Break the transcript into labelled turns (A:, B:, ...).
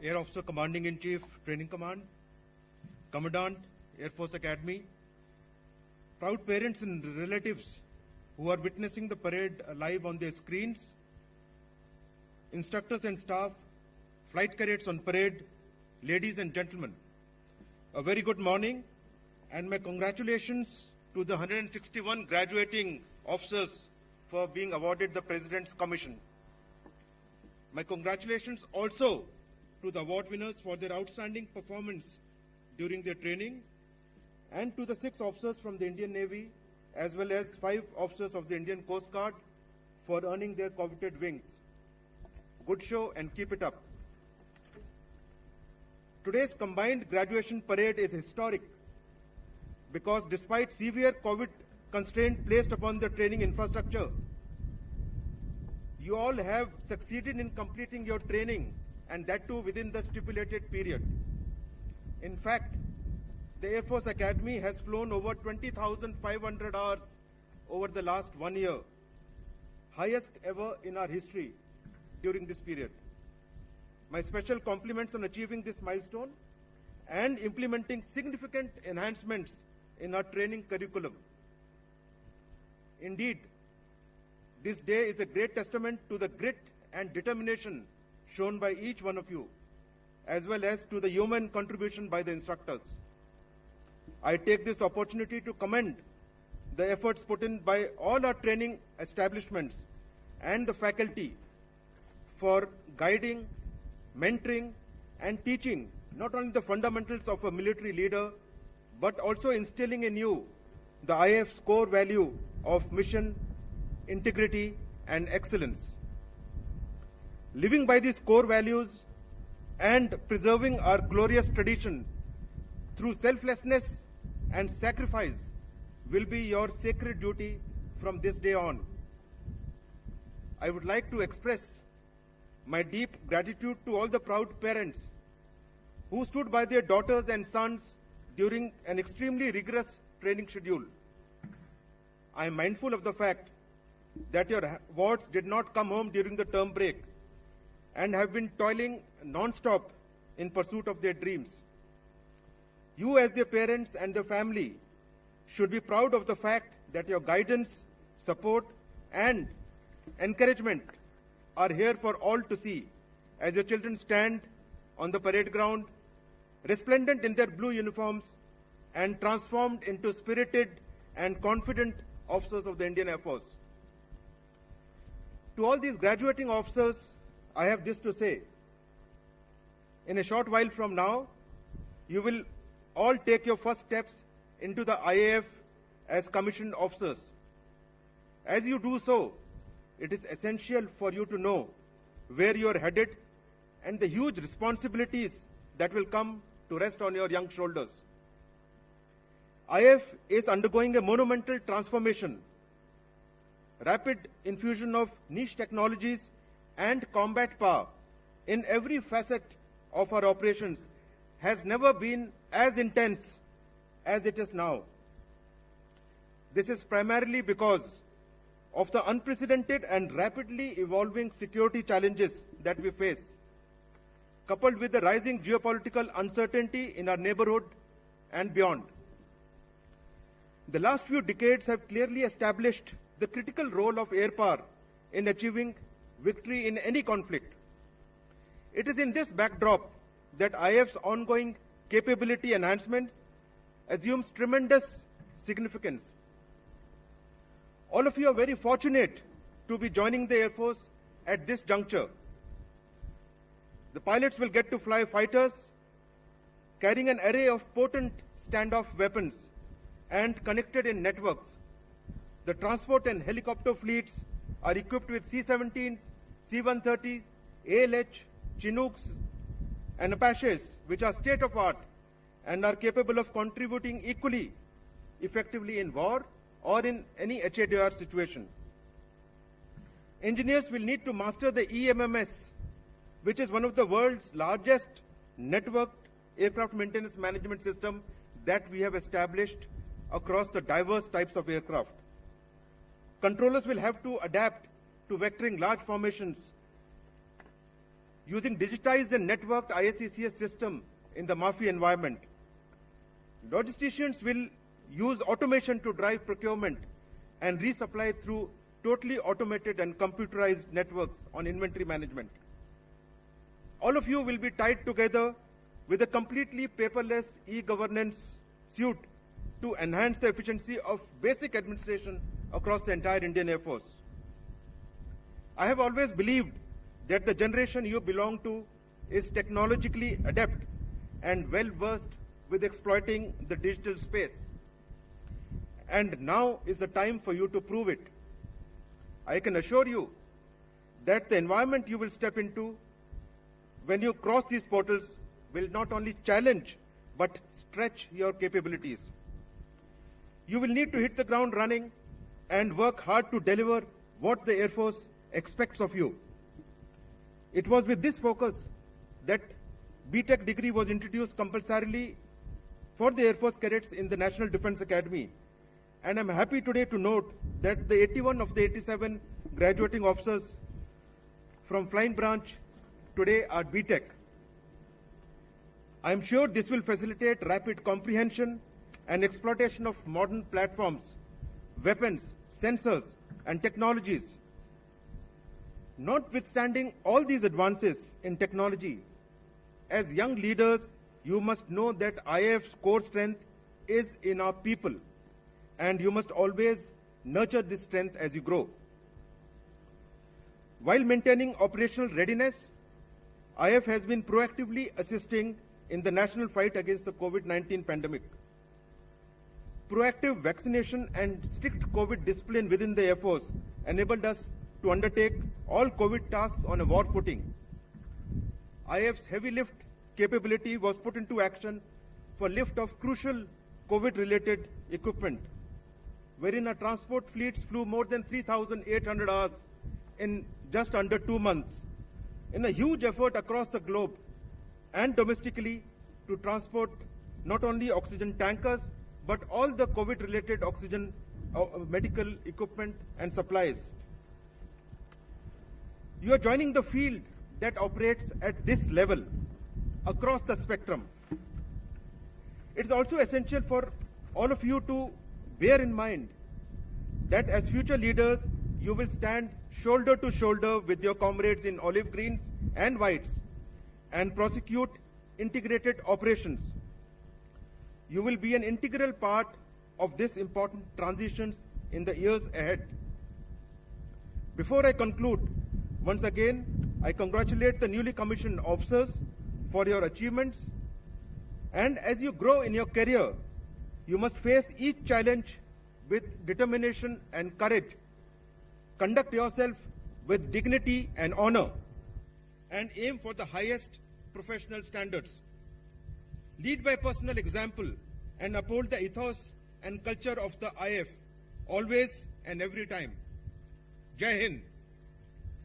A: Air Officer Commanding-in-Chief, Training Command, Commandant, Air Force Academy, proud parents and relatives who are witnessing the parade live on their screens, instructors and staff, flight cadets on parade, ladies and gentlemen, a very good morning and my congratulations to the 161 graduating officers for being awarded the President's Commission. My congratulations also to the award winners for their outstanding performance during their training, and to the 6 officers from the Indian Navy as well as 5 officers of the Indian Coast Guard for earning their coveted wings. Good show and keep it up. Today's combined graduation parade is historic because despite severe COVID constraint placed upon the training infrastructure, you all have succeeded in completing your training, and that too within the stipulated period. In fact, the Air Force Academy has flown over 20,500 hours over the last 1 year, highest ever in our history during this period. My special compliments on achieving this milestone and implementing significant enhancements in our training curriculum. Indeed, this day is a great testament to the grit and determination shown by each one of you, as well as to the human contribution by the instructors. I take this opportunity to commend the efforts put in by all our training establishments and the faculty for guiding, mentoring, and teaching not only the fundamentals of a military leader, but also instilling in you the IAF's core value of mission, integrity, and excellence. Living by these core values and preserving our glorious tradition through selflessness and sacrifice will be your sacred duty from this day on. I would like to express my deep gratitude to all the proud parents who stood by their daughters and sons during an extremely rigorous training schedule. I am mindful of the fact that your wards did not come home during the term break and have been toiling non-stop in pursuit of their dreams. You as their parents and their family should be proud of the fact that your guidance, support, and encouragement are here for all to see as your children stand on the parade ground, resplendent in their blue uniforms and transformed into spirited and confident officers of the Indian Air Force. To all these graduating officers, I have this to say. In a short while from now, you will all take your first steps into the IAF as commissioned officers. As you do so, it is essential for you to know where you are headed and the huge responsibilities that will come to rest on your young shoulders. IAF is undergoing a monumental transformation. Rapid infusion of niche technologies and combat power in every facet of our operations has never been as intense as it is now. This is primarily because of the unprecedented and rapidly evolving security challenges that we face, coupled with the rising geopolitical uncertainty in our neighborhood and beyond. The last few decades have clearly established the critical role of air power in achieving victory in any conflict. It is in this backdrop that IAF's ongoing capability enhancements assumes tremendous significance. All of you are very fortunate to be joining the Air Force at this juncture. The pilots will get to fly fighters carrying an array of potent standoff weapons and connected in networks. The transport and helicopter fleets are equipped with C-17s, C-130s, ALH, Chinooks, and Apaches, which are state-of-art and are capable of contributing equally effectively in war or in any HADR situation. Engineers will need to master the EMMS, which is one of the world's largest networked aircraft maintenance management system that we have established across the diverse types of aircraft. Controllers will have to adapt to vectoring large formations using digitized and networked ISCCS system in the MAFI environment. Logisticians will use automation to drive procurement and resupply through totally automated and computerized networks on inventory management. All of you will be tied together with a completely paperless e-governance suite to enhance the efficiency of basic administration across the entire Indian Air Force. I have always believed that the generation you belong to is technologically adept and well-versed with exploiting the digital space. And now is the time for you to prove it. I can assure you that the environment you will step into when you cross these portals will not only challenge but stretch your capabilities. You will need to hit the ground running and work hard to deliver what the Air Force expects of you. It was with this focus that BTech degree was introduced compulsorily for the Air Force cadets in the National Defense Academy. And I'm happy today to note that the 81 of the 87 graduating officers from Flying Branch today are BTech. I'm sure this will facilitate rapid comprehension and exploitation of modern platforms, weapons, sensors, and technologies. Notwithstanding all these advances in technology, as young leaders, you must know that IAF's core strength is in our people, and you must always nurture this strength as you grow. While maintaining operational readiness, IAF has been proactively assisting in the national fight against the COVID-19 pandemic. Proactive vaccination and strict COVID discipline within the Air Force enabled us to undertake all COVID tasks on a war footing. IAF's heavy lift capability was put into action for lift of crucial COVID-related equipment, wherein our transport fleets flew more than 3,800 hours in just under 2 months, in a huge effort across the globe and domestically to transport not only oxygen tankers, but all the COVID-related oxygen medical equipment and supplies. You are joining the field that operates at this level across the spectrum. It's also essential for all of you to bear in mind that as future leaders, you will stand shoulder to shoulder with your comrades in olive greens and whites and prosecute integrated operations. You will be an integral part of this important transitions in the years ahead. Before I conclude, once again, I congratulate the newly commissioned officers for your achievements. And as you grow in your career, you must face each challenge with determination and courage. Conduct yourself with dignity and honor, and aim for the highest professional standards. Lead by personal example and uphold the ethos and culture of the IAF, always and every time. Jai Hind.